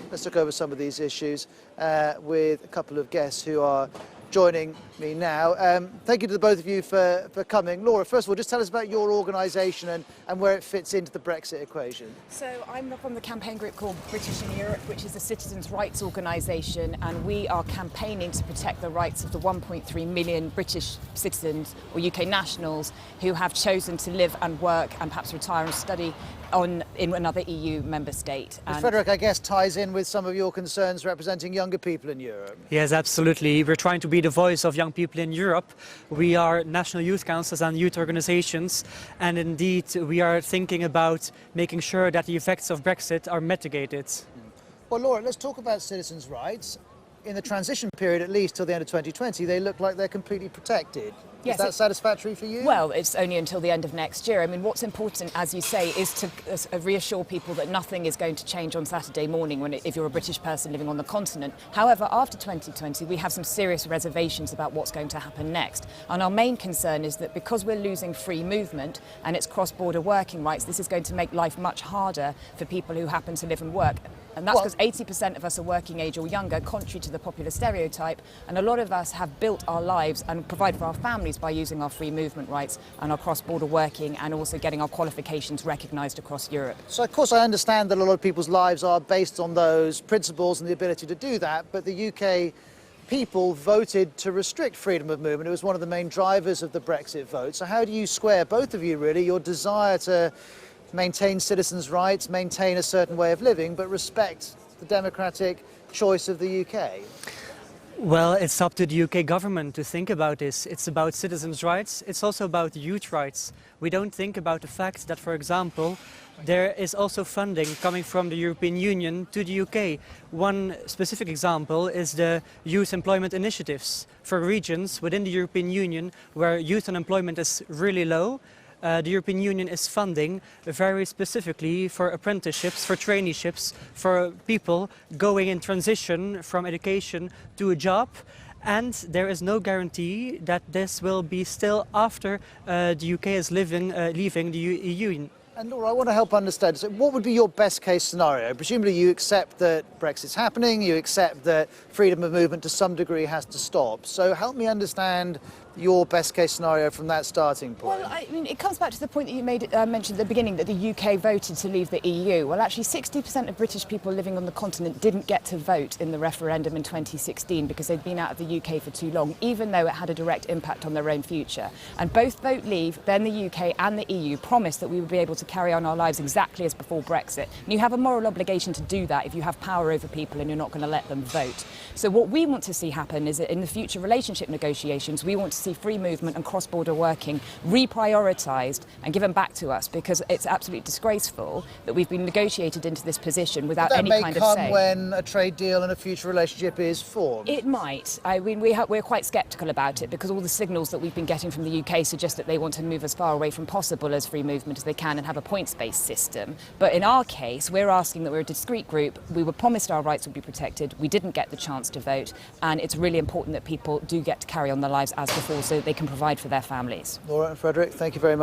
Let's look over some of these issues with a couple of guests who are joining me now. Thank you to the both of you for coming. Laura, first of all, just tell us about your organisation and where it fits into the Brexit equation. So I'm from the campaign group called British in Europe, which is a citizens' rights organisation, and we are campaigning to protect the rights of the 1.3 million British citizens or UK nationals who have chosen to live and work and perhaps retire and study in another EU member state. And Frederic, I guess, ties in with some of your concerns representing younger people in Europe. Yes, absolutely. We're trying to be the voice of young people in Europe. We are national youth councils and youth organisations, and indeed we are thinking about making sure that the effects of Brexit are mitigated. Well, Laura, let's talk about citizens' rights. In the transition period, at least till the end of 2020, they look like they're completely protected. Yes, is that satisfactory for you? Well, it's only until the end of next year. I mean, what's important, as you say, is to reassure people that nothing is going to change on Saturday morning if you're a British person living on the continent. However, after 2020, we have some serious reservations about what's going to happen next. And our main concern is that because we're losing free movement and it's cross-border working rights, this is going to make life much harder for people who happen to live and work. And that's because 80% of us are working age or younger, contrary to the popular stereotype. And a lot of us have built our lives and provide for our families by using our free movement rights and our cross-border working and also getting our qualifications recognised across Europe. So, of course, I understand that a lot of people's lives are based on those principles and the ability to do that, but the UK people voted to restrict freedom of movement. It was one of the main drivers of the Brexit vote. So how do you square, both of you really, your desire to maintain citizens' rights, maintain a certain way of living, but respect the democratic choice of the UK? Well, it's up to the UK government to think about this. It's about citizens' rights. It's also about youth rights. We don't think about the fact that, for example, there is also funding coming from the European Union to the UK. One specific example is the youth employment initiatives for regions within the European Union where youth unemployment is really low. The European Union is funding very specifically for apprenticeships, for traineeships, for people going in transition from education to a job. And there is no guarantee that this will be still after the UK is leaving the EU. And Laura, I want to help understand, so what would be your best case scenario? Presumably you accept that Brexit's happening, you accept that freedom of movement to some degree has to stop. So help me understand your best case scenario from that starting point. Well, I mean, it comes back to the point that you mentioned at the beginning, that the UK voted to leave the EU. Well, actually, 60% of British people living on the continent didn't get to vote in the referendum in 2016 because they'd been out of the UK for too long, even though it had a direct impact on their own future. And both Vote Leave, then the UK and the EU promised that we would be able to carry on our lives exactly as before Brexit. And you have a moral obligation to do that if you have power over people and you're not going to let them vote. So what we want to see happen is that in the future relationship negotiations, we want to see free movement and cross-border working reprioritised and given back to us, because it's absolutely disgraceful that we've been negotiated into this position without any kind of say. That may come when a trade deal and a future relationship is formed. It might. I mean, we're quite sceptical about it because all the signals that we've been getting from the UK suggest that they want to move as far away from possible as free movement as they can and have a points-based system. But in our case, we're asking that we're a discrete group. We were promised our rights would be protected. We didn't get the chance to vote, and it's really important that people do get to carry on their lives as before so that they can provide for their families. Laura and Frederic, thank you very much.